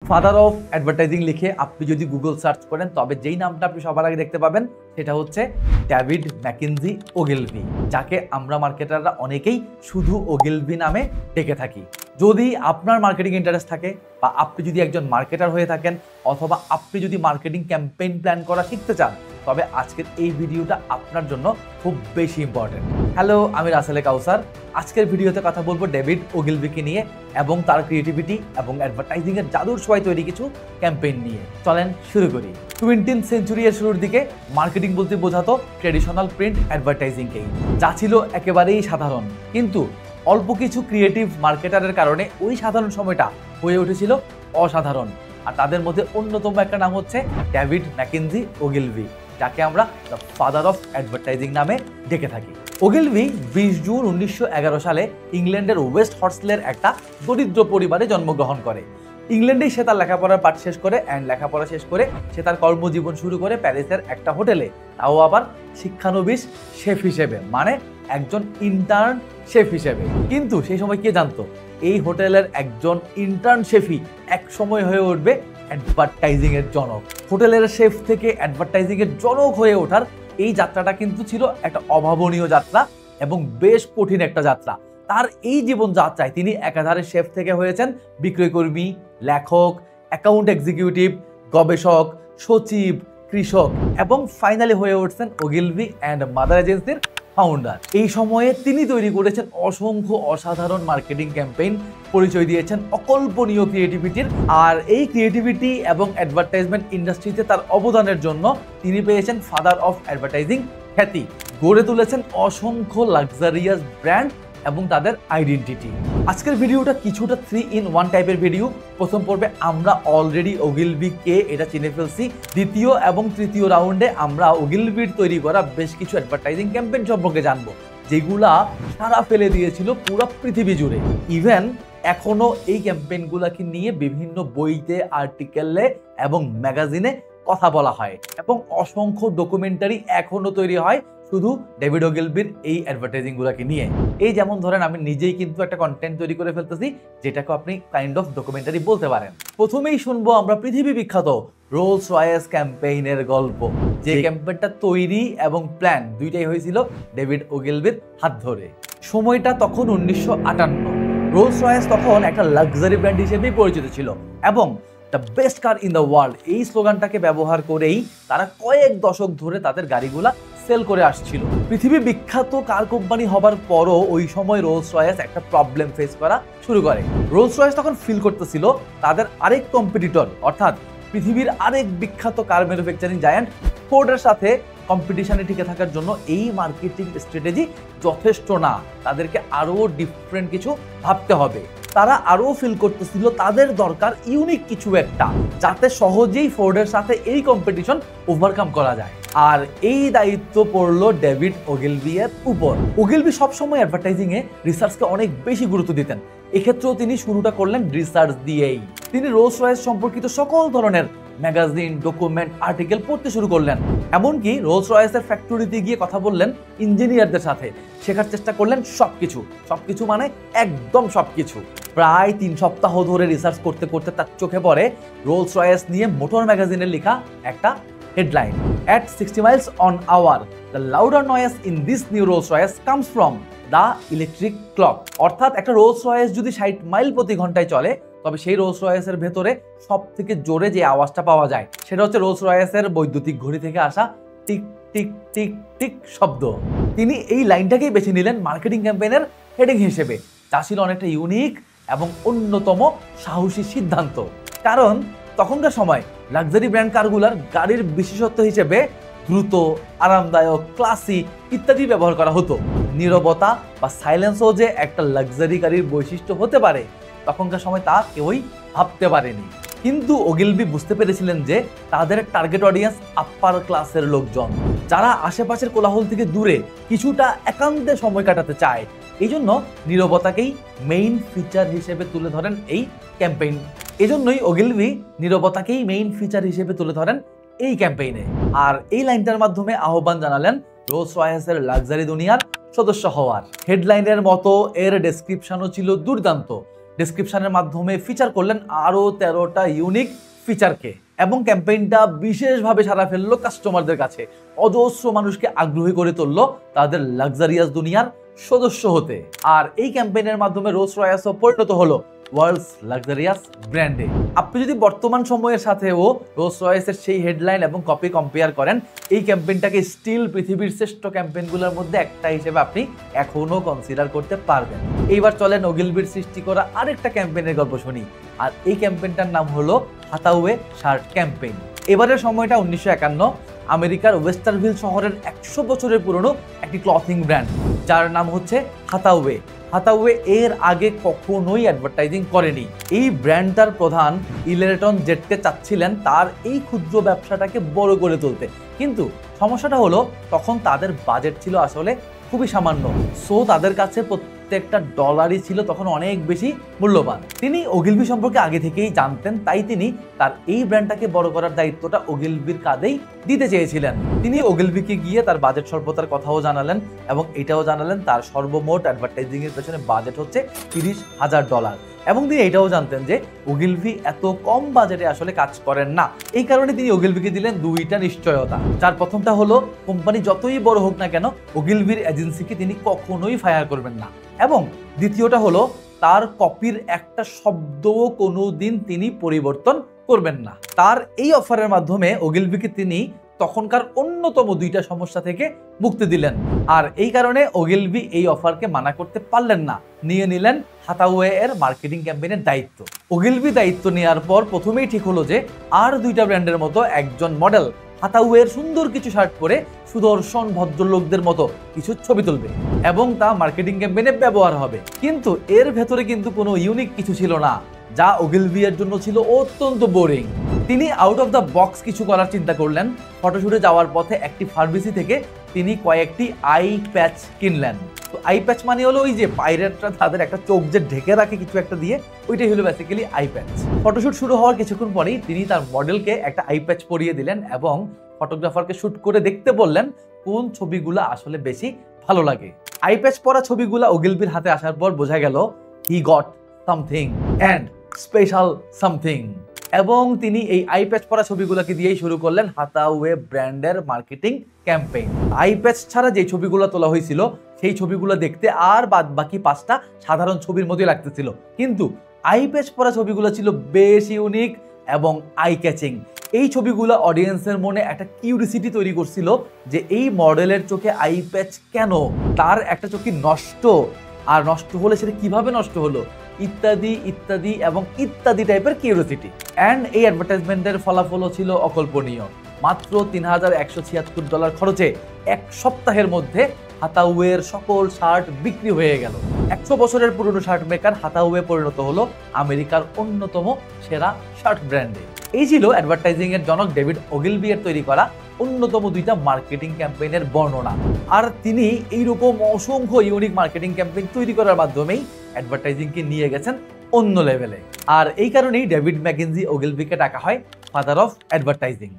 Father of advertising লিখে আপনি যদি গুগল সার্চ করেন তবে যেই নামটা আপনি সবার আগে দেখতে পাবেন সেটা হচ্ছে ডেভিড ম্যাকেনজি ওগিলভি, যাকে আমরা মার্কেটাররা অনেকেই শুধু ওগিলভি নামে ডেকে থাকি। যদি আপনার মার্কেটিং ইন্টারেস্ট থাকে বা আপনি যদি একজন মার্কেটার হয়ে থাকেন অথবা আপনি যদি মার্কেটিং ক্যাম্পেইন প্ল্যান করা শিখতে চান তবে আজকের এই ভিডিওটা আপনার জন্য খুব বেশি ইম্পর্টেন্ট। হ্যালো, আমি রাসেলে কাউসার। আজকের ভিডিওতে কথা বলবো ডেভিড ওগিলভিকে নিয়ে এবং তার ক্রিয়েটিভিটি এবং অ্যাডভার্টাইজিং এর জাদুর ছোঁয়ায় তৈরি কিছু ক্যাম্পেইন নিয়ে। চলেন শুরু করি। 20th সেঞ্চুরি এর শুরুর দিকে মার্কেটিং বলতে বোঝাতো ট্রেডিশনাল প্রিন্ট অ্যাডভার্টাইজিংকেই, যা ছিল একেবারেই সাধারণ। কিন্তু অল্প কিছু ক্রিয়েটিভ মার্কেটারের কারণে ওই সাধারণ সময়টা হয়ে উঠেছিল অসাধারণ। আর তাদের মধ্যে অন্যতম একটা নাম হচ্ছে ডেভিড ম্যাকেনজি ওগিলভি, যাকে আমরা দ্য ফাদার অফ অ্যাডভার্টাইজিং নামে ডেকে থাকি। ওগিলভি 20 জুন 1911 সালে ইংল্যান্ডের ওয়েস্ট হর্সলের একটা দরিদ্র পরিবারে জন্মগ্রহণ করে। ইংল্যান্ডেই সে তার লেখাপড়ার পাঠ শেষ করে লেখাপড়া শেষ করে সে তার কর্মজীবন শুরু করে প্যারিসের একটা হোটেলে, তাও আবার শিক্ষানবিশ শেফ হিসেবে, মানে একজন ইন্টার্ন শেফ হিসেবে। কিন্তু সেই সময় কে জানতো এই হোটেলের একজন ইন্টার্ন শেফই এক সময় হয়ে উঠবে অ্যাডভার্টাইজিং এর জনক। হোটেলের শেফ থেকে অ্যাডভার্টাইজিং এর জনক হয়ে ওঠার এই যাত্রাটা কিন্তু ছিল একটা অভাবনীয় যাত্রা এবং বেশ কঠিন একটা যাত্রা। তার এই জীবন যাত্রায় তিনি একাধারে শেফ থেকে হয়েছেন বিক্রয়কর্মী, লেখক, অ্যাকাউন্ট এক্সিকিউটিভ, গবেষক, সচিব, কৃষক এবং ফাইনালি হয়ে উঠছেন ওগিলভি অ্যান্ড মাদার এজেন্সির ফাউন্ডার। এই সময়ে তিনি তৈরি করেছেন অসংখ্য অসাধারণ মার্কেটিং ক্যাম্পেইন, পরিচয় দিয়েছেন অকল্পনীয় ক্রিয়েটিভিটির। আর এই ক্রিয়েটিভিটি এবং অ্যাডভার্টাইজমেন্ট ইন্ডাস্ট্রিতে তার অবদানের জন্য তিনি পেয়েছেন ফাদার অফ অ্যাডভার্টাইজিং খ্যাতি। গড়ে তুলেছেন অসংখ্য লাক্সারিয়াস ব্র্যান্ড এবং তাদের আইডেন্টিটি। আজকের ভিডিওটা কিছুটা 3-in-1 টাইপের ভিডিও। প্রথম পর্বে আমরা অলরেডি ওগিলভি কে এটা চিনে ফেলছি। দ্বিতীয় এবং তৃতীয় রাউন্ডে আমরা ওগিলভির তৈরি করা বেশ কিছু অ্যাডভার্টাইজিং ক্যাম্পেইন সম্পর্কে জানবো, যেগুলা সারা ফেলে দিয়েছিল পুরো পৃথিবী জুড়ে। ইভেন এখনো এই ক্যাম্পেইনগুলোকে নিয়ে বিভিন্ন বইতে, আর্টিকেলে এবং ম্যাগাজিনে কথা বলা হয় এবং অসংখ্য ডকুমেন্টারি এখনো তৈরি হয় শুধু ডেভিড ওগিলভির এই অ্যাডভার্টাইজিং গুলাকে নিয়ে। এই যেমন ধরেন আমি নিজেই কিন্তু একটা কন্টেন্ট তৈরি করে ফেলতেছি, যেটাকে আপনি কাইন্ড অফ ডকুমেন্টারি বলতে পারেন। প্রথমেই শুনবো আমরা পৃথিবী বিখ্যাত রোলস রয়েস ক্যাম্পেইনের গল্প, যে ক্যাম্পেইনটা তৈরি এবং প্ল্যান দুইটাই হয়েছিল ডেভিড ওগিলভির হাত ধরে। সময়টা তখন 1958। রোলস রয়েস তখন একটা লাক্সারি ব্র্যান্ড হিসেবেই পরিচিত ছিল এবং the best car in the world এই স্লোগানটাকে ব্যবহার করেই তারা কয়েক দশক ধরে তাদের গাড়িগুলা সেল করে আসছিল। পৃথিবী বিখ্যাত কার কোম্পানি হবার পরও ওই সময় রোলস রয়েস একটা প্রবলেম ফেস করা শুরু করে। রোলস রয়েস তখন ফিল করতেছিল তাদের আরেক কম্পিটিটর, অর্থাৎ পৃথিবীর আরেক বিখ্যাত কার ম্যানুফ্যাকচারিং জায়ান্ট ফোর্ডের সাথে কম্পিটিশনে টিকে থাকার জন্য এই মার্কেটিং স্ট্র্যাটেজি যথেষ্ট না, তাদেরকে আরো ডিফারেন্ট কিছু ভাবতে হবে। তারা আরো ফিল করতেছিল তাদের দরকার ইউনিক কিছু একটা, যাতে সহজেই ফোর্ডের সাথে এই কম্পিটিশন ওভারকাম করা যায়। আর এই দায়িত্ব পড়লো ডেভিড ওগিলভি এর উপর। ওগিলভি সবসময় অ্যাডভার্টাইজিং এ রিসার্চকে অনেক বেশি গুরুত্ব দিতেন। এক্ষেত্রেও তিনি শুরুটা করলেন রিসার্চ দিয়েই। তিনি রোলস রয়েস সম্পর্কিত সকল ধরনের ম্যাগাজিন, ডকুমেন্ট, আর্টিকেল পড়তে শুরু করলেন। এমনকি রোলস রয়েসের ফ্যাক্টরিতে গিয়ে কথা বললেন ইঞ্জিনিয়ারদের সাথে, শেখার চেষ্টা করলেন সবকিছু মানে একদম সবকিছু। প্রায় 3 সপ্তাহ ধরে রিসার্চ করতে করতে তার চোখে পড়ে রোলস রয়েস নিয়ে মোটর ম্যাগাজিনের লেখা একটা headline, at 60 miles an hour the louder noise in this new Rolls Royce comes from the electric clock। অর্থাৎ একটা রোলস রয়েস যদি 60 মাইল প্রতি ঘন্টায় চলে তবে সেই রোলস রয়েসের ভেতরে সব থেকে জোরে যে আওয়াজটা পাওয়া যায় সেটা হচ্ছে রোলস রয়েসের বৈদ্যুতিক ঘড়ি থেকে আসা টিক টিক টিক টিক শব্দ। তিনি এই লাইনটাকেই বেছে নিলেন মার্কেটিং ক্যাম্পেইনের হেডিং হিসেবে, যা ছিল অনেকটা ইউনিক এবং অন্যতম সাহসী সিদ্ধান্ত। কারণ তখনকার সময় লাক্সারি ব্র্যান্ড কারগুলার গাড়ির বিশেষত্ব হিসেবে দ্রুত, আরামদায়ক, ক্লাসি ইত্যাদি ব্যবহার করা হতো। নীরবতা বা সাইলেন্সও যে একটা লাক্সারি গাড়ির বৈশিষ্ট্য হতে পারে তখনকার সময় তা কেউই ভাবতে পারেনি। কিন্তু ওগিলভি বুঝতে পেরেছিলেন যে তাদের টার্গেট অডিয়েন্স আপার ক্লাসের লোকজন, যারা আশেপাশের কোলাহল থেকে দূরে কিছুটা একান্তে সময় কাটাতে চায়। এই জন্য নীরবতাকেই মেইন ফিচার হিসেবে তুলে ধরেন এই ক্যাম্পেইন। এজন্যই ওগিলভি নীরবতাকেই মেইন ফিচার হিসেবে তুলে ধরেন এই ক্যাম্পেইনে। আর এই লাইনটার মাধ্যমে আহ্বান জানালেন রোলস রয়েসের লাক্সারি দুনিয়ার সদস্য হওয়ার। হেডলাইনের মতো এর ডেসক্রিপশনও ছিল দুর্দান্ত। ডেসক্রিপশনের মাধ্যমে ফিচার করলেন আরও 13টা ইউনিক ফিচারকে, এবং ক্যাম্পেইনটা বিশেষভাবে সাড়া ফেললো কাস্টমারদের কাছে। অজস্র মানুষকে আগ্রহী করে তুললো তাদের লাক্সারিয়াস দুনিয়ার সদস্য হতে। আর এই ক্যাম্পেইনের মাধ্যমে রোলস রয়েসও পরিণত হলো ওয়ার্ল্ডস লাক্সারিয়াস ব্র্যান্ডে। আপনি যদি বর্তমান সময়ের সাথেও রোলস রয়েসের সেই হেডলাইন এবং কপি কম্পেয়ার করেন, এই ক্যাম্পেইনটাকে স্টিল পৃথিবীর শ্রেষ্ঠ ক্যাম্পেইনগুলোর মধ্যে একটা হিসেবে আপনি এখনো কনসিডার করতে পারবেন। এইবার চলেন ওগিলভির সৃষ্টি করা আরেকটা ক্যাম্পেইনের গল্প শুনি। আর এই ক্যাম্পেইনটার নাম হলো হাতাওয়ে শার্ট ক্যাম্পেইন। এবারের সময়টা 1951। আমেরিকার ওয়েস্টারভিল শহরের 100 বছরের পুরনো একটি ক্লথিং ব্র্যান্ড, যার নাম হচ্ছে হাতাওয়ে। হাতাওয়ে এর আগে কখনোই অ্যাডভার্টাইজিং করেনি। এই ব্র্যান্ডটার প্রধান ইলেটন জেটকে চাচ্ছিলেন তার এই ক্ষুদ্র ব্যবসাটাকে বড় করে তুলতে, কিন্তু সমস্যাটা হলো তখন তাদের বাজেট ছিল আসলে খুবই সামান্য। সো তাদের কাছে প্রত্যেকটা ডলারই ছিল তখন অনেক বেশি মূল্যবান। তিনি ওগিলভি সম্পর্কে আগে থেকেই জানতেন, তাই তিনি তার এই ব্র্যান্ডটাকে বড় করার দায়িত্বটা ওগিলভির কাঁধেই দিতে চেয়েছিলেন। তিনি ওগিলভিকে গিয়ে তার বাজেট স্বল্পতার কথাও জানালেন এবং এটাও জানালেন তার সর্বমোট অ্যাডভার্টাইজিং এর পেছনে বাজেট হচ্ছে $30,000। এবং তিনি এটাও জানতেন যে ওগিলভি এত কম বাজেটে আসলে কাজ করেন না। এই কারণে তিনি ওগিলভিকে দিলেন দুইটা নিশ্চয়তা, যার প্রথমটা হলো কোম্পানি যতই বড় হোক না কেন ওগিলভির এজেন্সিকে তিনি কখনোই ফায়ার করবেন না, এবং দ্বিতীয়টা হলো তার কপির একটা শব্দও কোনোদিন তিনি পরিবর্তন করবেন না। তার এই অফারের মাধ্যমে ওগিলভিকে তিনি তখনকার অন্যতম দুইটা সমস্যা থেকে মুক্তি দিলেন। আর এই কারণে ওগিলভি এই অফারকে মানা করতে পারলেন না, নিয়ে নিলেন হাতাওয়ে এর মার্কেটিং ক্যাম্পেইনের দায়িত্ব। ওগিলভি দায়িত্ব নেওয়ার পর প্রথমেই ঠিক হলো যে আর দুইটা ব্র্যান্ডের মতো একজন মডেল হাতাওয়ের সুন্দর কিছু শার্ট পরে সুদর্শন ভদ্রলোকদের মতো কিছু ছবি তুলবে এবং তা মার্কেটিং ক্যাম্পেইনে ব্যবহার হবে। কিন্তু এর ভেতরে কিন্তু কোনো ইউনিক কিছু ছিল না, যা ওগিলভি এর জন্য ছিল অত্যন্ত বোরিং। তিনি আউট অফ দ্য বক্স কিছু করার চিন্তা করলেন। ফটোশুটে যাওয়ার পথে একটি ফার্মেসি থেকে তিনি কয়েকটি আই প্যাচ কিনলেন। তো আই প্যাচ মানে হলো ওই যে পাইরেটরা তাদের একটা চোখ যে ঢেকে রাখে কিছু একটা দিয়ে, ওইটাই হলো বেসিক্যালি আই প্যাচ। ফটোশুট শুরু হওয়ার কিছুক্ষণ পরেই তিনি তার মডেলকে একটা আই প্যাচ পরিয়ে দিলেন এবং ফটোগ্রাফারকে শুট করে দেখতে বললেন কোন ছবিগুলো আসলে বেশি ভালো লাগে। আই প্যাচ পরা ছবিগুলো ওগিলভির হাতে আসার পর বোঝা গেল he got something and special something, এবং তিনি এই আই প্যাচ পরা ছবিগুলোকে দিয়েই শুরু করলেন হাতাওয়ে ব্র্যান্ডের মার্কেটিং ক্যাম্পেইন। আই প্যাচ ছাড়া যে ছবিগুলো তোলা হয়েছিল সেই ছবিগুলো দেখতে আর বাদ বাকি 5টা সাধারণ ছবির মতোই লাগতেছিল, কিন্তু আই প্যাচ পরা ছবিগুলো ছিল বেশ ইউনিক এবং আই ক্যাচিং। এই ছবিগুলো অডিয়েন্সের মনে একটা কিউরিসিটি তৈরি করছিল যে এই মডেলের চোখে আই প্যাচ কেন, তার একটা চোখ কি নষ্ট, আর নষ্ট হলে সেটা কিভাবে নষ্ট হলো, ইত্যাদি ইত্যাদি এবং ইত্যাদি টাইপের কিউরিসিটি। অ্যান্ড এই অ্যাডভার্টাইজমেন্টের ফলাফলও ছিল অকল্পনীয়। মাত্র $3,176 খরচে 1 সপ্তাহের মধ্যে হাতাওয়ের সকল শার্ট বিক্রি হয়ে গেল। 100 বছরের পুরনো শার্ট মেকার হাতাওয়ে পরিণত হলো আমেরিকার অন্যতম সেরা শার্ট ব্র্যান্ডে। এই ছিল অ্যাডভার্টাইজিং এর জনক ডেভিড ওগিলভি এর তৈরি করা অন্যতম দুইটা মার্কেটিং ক্যাম্পেইনের বর্ণনা। আর তিনি এইরকম অসংখ্য ইউনিক মার্কেটিং ক্যাম্পেইন তৈরি করার মাধ্যমেই অ্যাডভার্টাইজিংকে নিয়ে গেছেন অন্য লেভেলে। আর এই কারণেই ডেভিড ম্যাকেনজি ওগিলভিকে ডাকা হয় ফাদার অফ অ্যাডভার্টাইজিং।